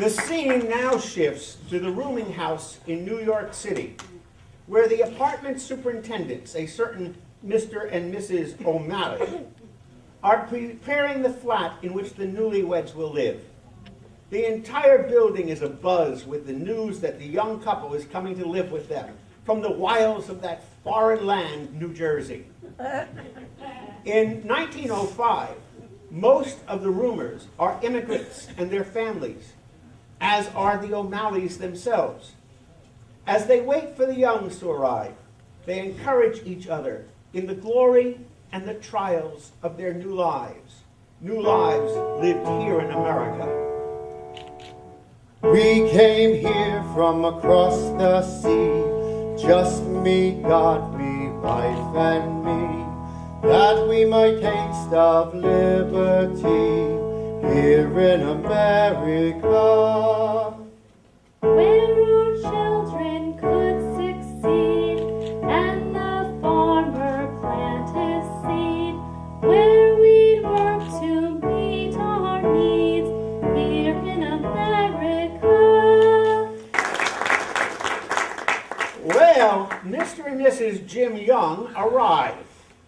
The scene now shifts to the rooming house in New York City, where the apartment superintendents, a certain Mr. and Mrs. O'Malley, are preparing the flat in which the newlyweds will live. The entire building is abuzz with the news that the young couple is coming to live with them from the wilds of that foreign land, New Jersey. In 1905, most of the roomers are immigrants and their families, as are the O'Malleys themselves. As they wait for the youngs to arrive, they encourage each other in the glory and the trials of their new lives lived here in America. We came here from across the sea, just me, God, me, wife, and me, that we might taste of liberty here in America. Where our children could succeed, and the farmer plant his seed, where we'd work to meet our needs here in America. Well, Mr. and Mrs. Jim Young arrive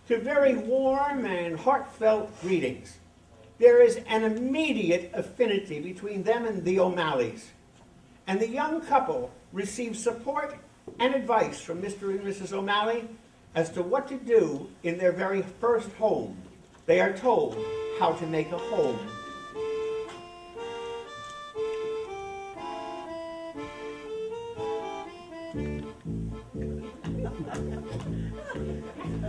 to very warm and heartfelt greetings. There is an immediate affinity between them and the O'Malleys, and the young couple receive support and advice from Mr. and Mrs. O'Malley as to what to do in their very first home. They are told how to make a home.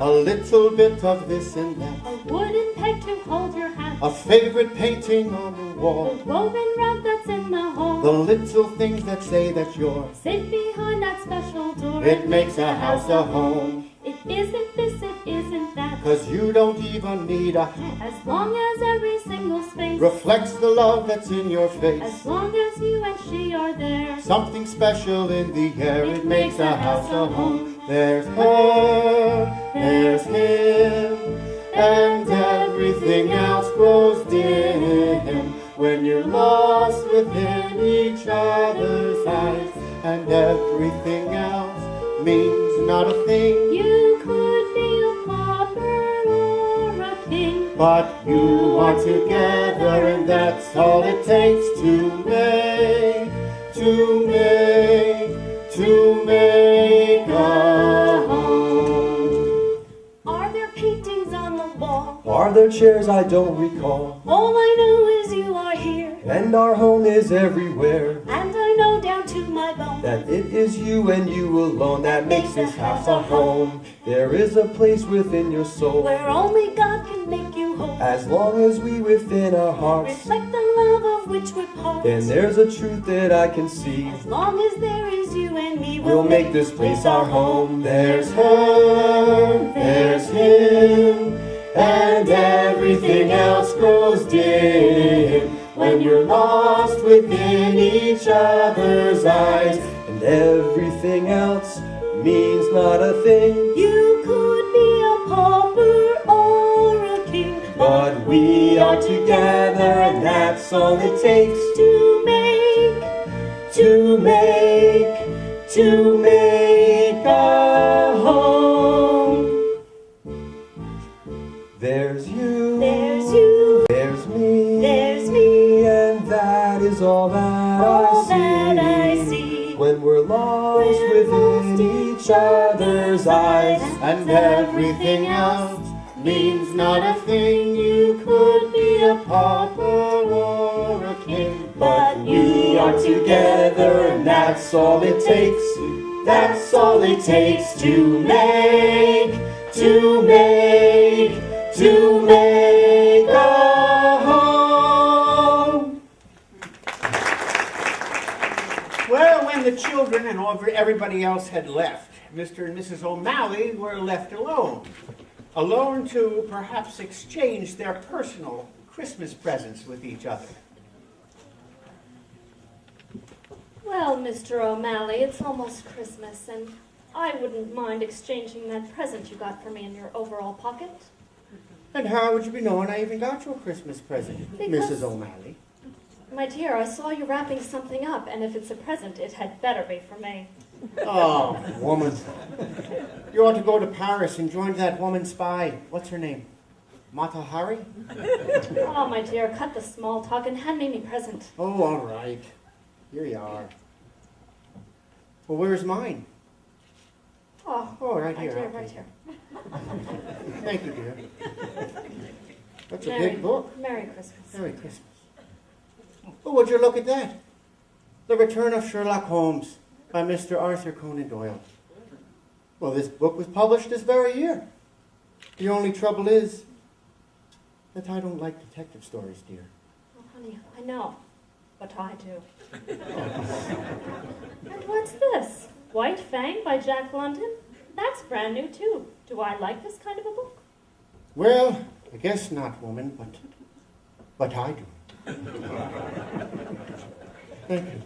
A little bit of this and that, A wooden peg to hold your hat, a favorite painting on the the wall, woven rug that's in the hall, the little things that say that you're safe behind that special door. it makes a house a home. It isn't this, it isn't that, 'Cause you don't even need a hat. as long as every single space Reflects the love that's in your face. as long as you and she are there. Something special in the air, it makes a house a home. There's her, there's him, and everything else grows dim when you're lost within each other's eyes, and everything else means not a thing. You could be a pauper or a king, But you are together, and that's all it takes to make a home. Are there paintings on the wall? Are there chairs I don't recall? All I know is you are here, And our home is everywhere. and I know down to my bone That it is you and you alone that makes this house a home. There is a place within your soul, where only God can make you whole. as long as we within our hearts, Reflect the love of which we're part. then there's a truth that I can see. As long as there is you and me, We'll make this place our home. There's her, there's him, and everything else grows dim when you're lost within each other's eyes, And everything else means not a thing. You could be a pauper or a king, But we are together, and that's all it takes to make a home. There's you, There's you, there's me, there's me, and that is all that all I see. that I see. When we're lost We're within lost each other's eyes, and everything else means not a thing. You could be a pauper or a king, But we are together, and that's all it takes. that's all it takes to make a home. Well, when the children and everybody else had left, Mr. and Mrs. O'Malley were left alone. Alone to perhaps exchange their personal Christmas presents with each other. Well, Mr. O'Malley, it's almost Christmas, and I wouldn't mind exchanging that present you got for me in your overall pocket. And how would you be knowing I even got you a Christmas present, Because- Mrs. O'Malley? My dear, I saw you wrapping something up, and if it's a present, it had better be for me. Oh, woman. You ought to go to Paris and join that woman spy. What's her name? Mata Hari? Oh, my dear, cut the small talk and hand me me present. Oh, all right. Here you are. Well, where's mine? Oh, right my here. dear, Okay. right here. Thank you, dear. That's a Merry- big book. Merry Christmas. Merry Christmas. Oh, would you look at that? The Return of Sherlock Holmes by Mr. Arthur Conan Doyle. Well, this book was published this very year. The only trouble is that I don't like detective stories, dear. Oh, honey, I know, but I do. And what's this? White Fang by Jack London? That's brand new, too. Do I like this kind of a book? Well, I guess not, woman, but I do. Thank you.